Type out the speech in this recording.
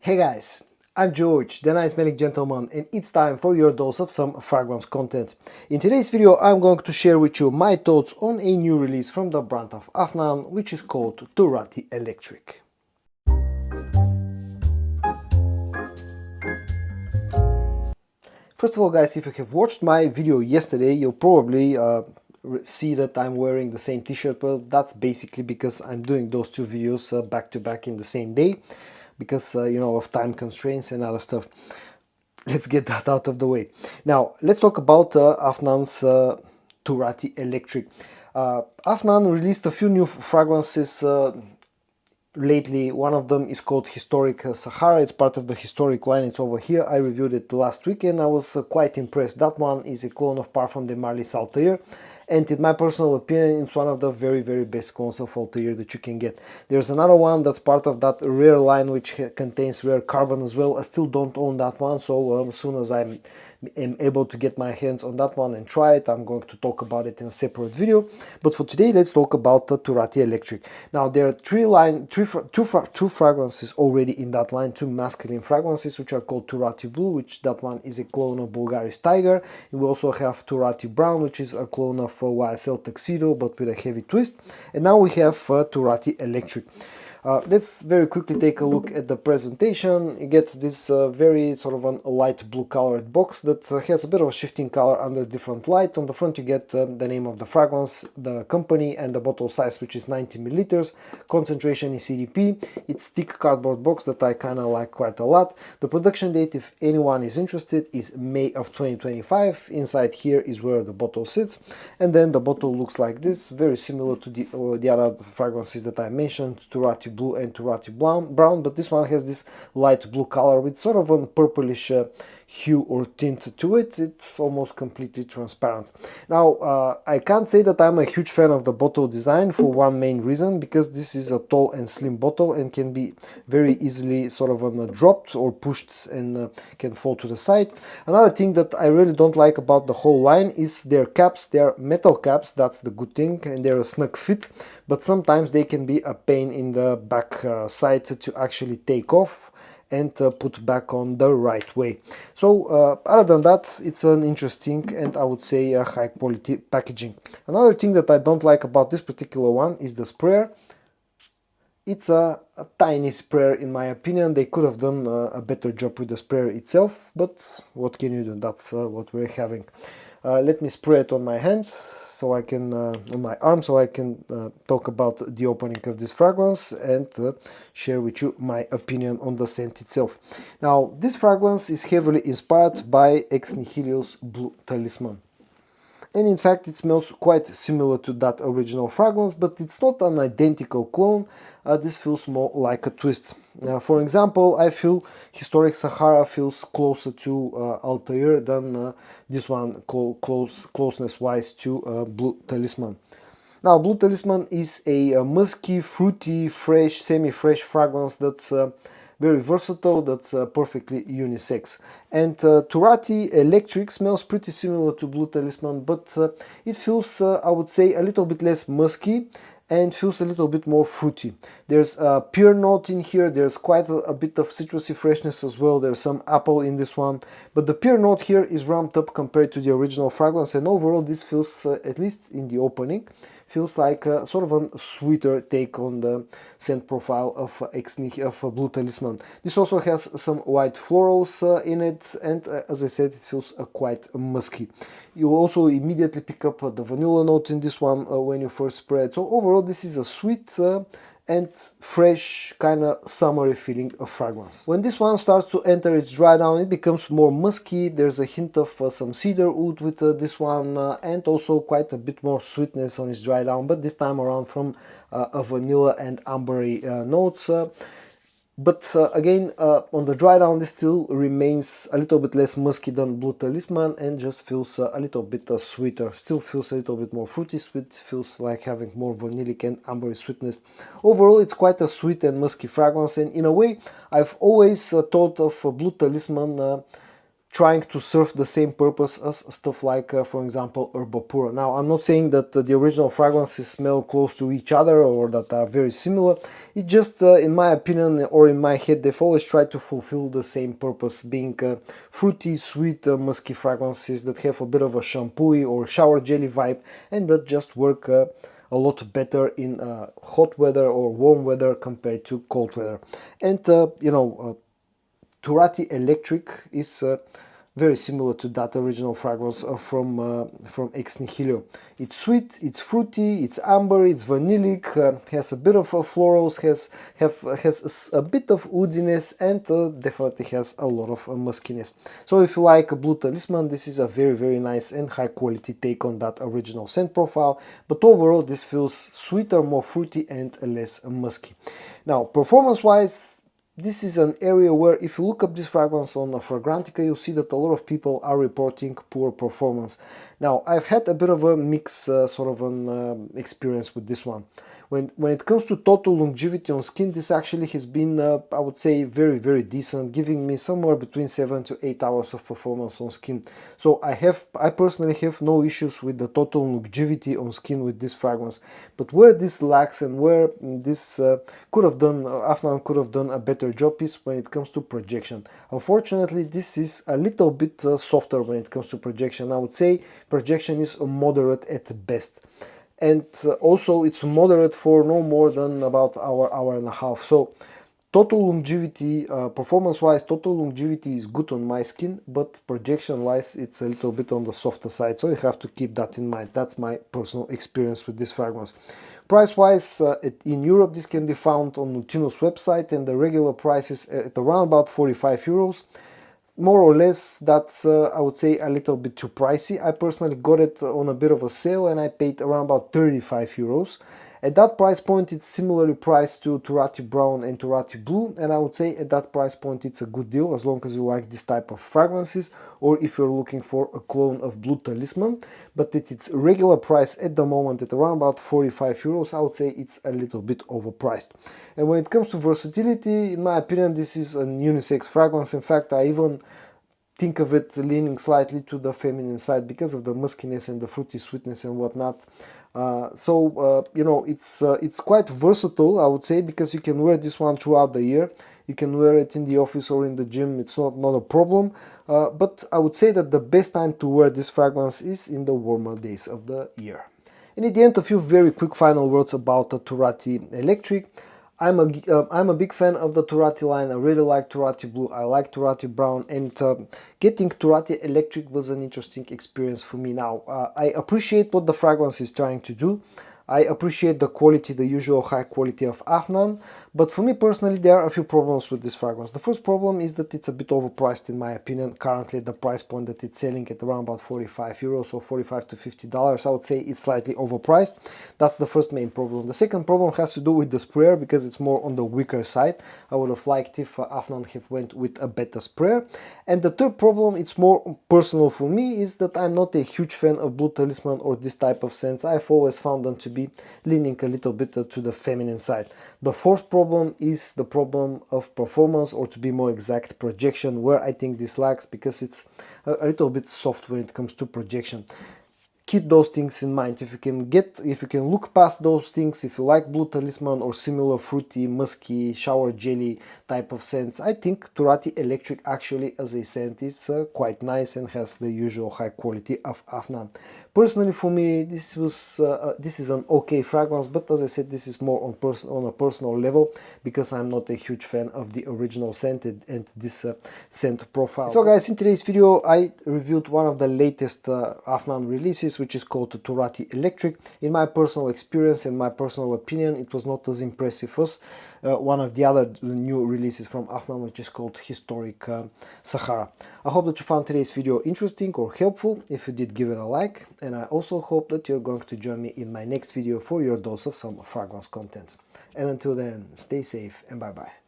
Hey guys, I'm George, the nice smelling gentleman, and it's time for your dose of some fragrance content. In today's video, I'm going to share with you my thoughts on a new release from the brand of Afnan, which is called Turathi Electric. First of all, guys, if you have watched my video yesterday, you'll probably see that I'm wearing the same t-shirt. Well, that's basically because I'm doing those two videos back to back in the same day because, of time constraints and other stuff. Let's get that out of the way. Now, let's talk about Afnan's Turathi Electric. Afnan released a few new fragrances lately. One of them is called Historic Sahara. It's part of the Historic line. It's over here. I reviewed it last week and I was quite impressed. That one is a clone of Parfum de Marly Altair, and in my personal opinion, it's one of the very best clones of Altair that you can get. There's another one that's part of that rare line which contains rare carbon as well. I still don't own that one, so as soon as I am able to get my hands on that one and try it, I'm going to talk about it in a separate video. But for today, let's talk about the Turathi Electric. Now, there are two fragrances already in that line, two masculine fragrances, which are called Turathi Blue, which that one is a clone of Bulgari's Tiger. And we also have Turathi Brown, which is a clone of YSL Tuxedo, but with a heavy twist. And now we have Turathi Electric. Let's very quickly take a look at the presentation. You get this very sort of a light blue colored box that has a bit of a shifting color under different light. On the front you get the name of the fragrance, the company, and the bottle size, which is 90 milliliters. Concentration is CDP. It's thick cardboard box that I kind of like quite a lot. The production date, if anyone is interested, is May of 2025. Inside here is where the bottle sits, and then the bottle looks like this, very similar to the other fragrances that I mentioned, Turathi Blue and Turathi Brown, but this one has this light blue color with sort of a purplish hue or tint to it. It's almost completely transparent. Now, I can't say that I'm a huge fan of the bottle design for one main reason, because this is a tall and slim bottle and can be very easily sort of dropped or pushed and can fall to the side. Another thing that I really don't like about the whole line is their caps. They're metal caps, that's the good thing, and they're a snug fit, but sometimes they can be a pain in the back side to actually take off and put back on the right way. So other than that, it's an interesting and I would say high quality packaging. Another thing that I don't like about this particular one is the sprayer. It's a tiny sprayer in my opinion. They could have done a better job with the sprayer itself, but what can you do? That's what we're having. Let me spray it on my hand, so I can on my arm, so I can talk about the opening of this fragrance and share with you my opinion on the scent itself. Now, this fragrance is heavily inspired by Ex Nihilio's Blue Talisman. And in fact, it smells quite similar to that original fragrance, but it's not an identical clone. This feels more like a twist. For example, I feel Historic Sahara feels closer to Altair than this one, closeness-wise to Blue Talisman. Now, Blue Talisman is a musky, fruity, fresh, semi-fresh fragrance that's very versatile, that's perfectly unisex. And Turathi Electric smells pretty similar to Blue Talisman, but it feels, I would say, a little bit less musky and feels a little bit more fruity. There's a pear note in here, there's quite a bit of citrusy freshness as well, there's some apple in this one, but the pear note here is ramped up compared to the original fragrance, and overall this feels, at least in the opening, feels like a sort of a sweeter take on the scent profile of Blue Talisman. This also has some white florals in it, and as I said, it feels quite musky. You will also immediately pick up the vanilla note in this one when you first spray it. So overall, this is a sweet and fresh, kind of summery feeling of fragrance. When this one starts to enter its dry down, it becomes more musky. There's a hint of some cedar wood with this one, and also quite a bit more sweetness on its dry down, but this time around from a vanilla and ambery notes. But again, on the dry down, this still remains a little bit less musky than Blue Talisman and just feels a little bit sweeter. Still feels a little bit more fruity sweet, feels like having more vanillic and ambery sweetness. Overall, it's quite a sweet and musky fragrance, and in a way, I've always thought of Blue Talisman trying to serve the same purpose as stuff like, for example, Herba Pura. Now, I'm not saying that the original fragrances smell close to each other or that are very similar. It just, in my opinion or in my head, they've always tried to fulfill the same purpose, being fruity, sweet, musky fragrances that have a bit of a shampooy or shower jelly vibe, and that just work a lot better in hot weather or warm weather compared to cold weather. And you know, Turathi Electric is very similar to that original fragrance from Ex Nihilo. It's sweet, it's fruity, it's amber, it's vanillic, has a bit of florals, has a bit of woodiness, and definitely has a lot of muskiness. So if you like a Blue Talisman, this is a very nice and high quality take on that original scent profile. But overall, this feels sweeter, more fruity, and less musky. Now, performance-wise, this is an area where if you look up this fragrance on Fragrantica, you'll see that a lot of people are reporting poor performance. Now, I've had a bit of a mixed sort of an experience with this one. When it comes to total longevity on skin, this actually has been, I would say, very decent, giving me somewhere between 7 to 8 hours of performance on skin. So I personally have no issues with the total longevity on skin with this fragrance. But where this lacks and where this Afnan could have done a better job is when it comes to projection. Unfortunately, this is a little bit softer when it comes to projection. I would say projection is moderate at best. And also it's moderate for no more than about hour and a half. So total longevity, performance-wise, total longevity is good on my skin, but projection-wise, it's a little bit on the softer side. So you have to keep that in mind. That's my personal experience with this fragrance. Price-wise, in Europe, this can be found on Nutino's website, and the regular price is at around about 45 euros. More or less, that's I would say a little bit too pricey. I personally got it on a bit of a sale and I paid around about 35 euros. At that price point, it's similarly priced to Turathi Brown and Turathi Blue, and I would say at that price point it's a good deal as long as you like this type of fragrances, or if you're looking for a clone of Blue Talisman. But at its regular price at the moment at around about 45 euros, I would say it's a little bit overpriced. And when it comes to versatility, in my opinion, this is a unisex fragrance. In fact, I even think of it leaning slightly to the feminine side because of the muskiness and the fruity sweetness and whatnot. You know, it's quite versatile, I would say, because you can wear this one throughout the year. You can wear it in the office or in the gym. It's not a problem. But I would say that the best time to wear this fragrance is in the warmer days of the year. And at the end, a few very quick final words about the Turathi Electric. I'm a big fan of the Turathi line. I really like Turathi Blue, I like Turathi Brown, and getting Turathi Electric was an interesting experience for me. Now, I appreciate what the fragrance is trying to do. I appreciate the quality, the usual high quality of Afnan, but for me personally there are a few problems with this fragrance. The first problem is that it's a bit overpriced in my opinion. Currently the price point that it's selling at around about 45 euros or 45 to $50, I would say it's slightly overpriced. That's the first main problem. The second problem has to do with the sprayer, because it's more on the weaker side. I would have liked if Afnan have went with a better sprayer. And the third problem, it's more personal for me, is that I'm not a huge fan of Blue Talisman or this type of scents. I've always found them to be leaning a little bit to the feminine side. The fourth problem is the problem of performance, or to be more exact, projection, where I think this lacks, because it's a little bit soft when it comes to projection. Keep those things in mind. If you can look past those things, if you like Blue Talisman or similar fruity, musky, shower jelly type of scents, I think Turathi Electric actually as a scent is quite nice and has the usual high quality of Afnan. Personally, for me, this is an okay fragrance, but as I said, this is more on a personal level, because I'm not a huge fan of the original scent and this scent profile. So guys, in today's video I reviewed one of the latest Afnan releases, which is called Turathi Electric. In my personal experience and my personal opinion, it was not as impressive as one of the other new releases from Afnan, which is called Historic Sahara. I hope that you found today's video interesting or helpful. If you did, give it a like, and I also hope that you're going to join me in my next video for your dose of some fragrance content. And until then, stay safe and bye bye.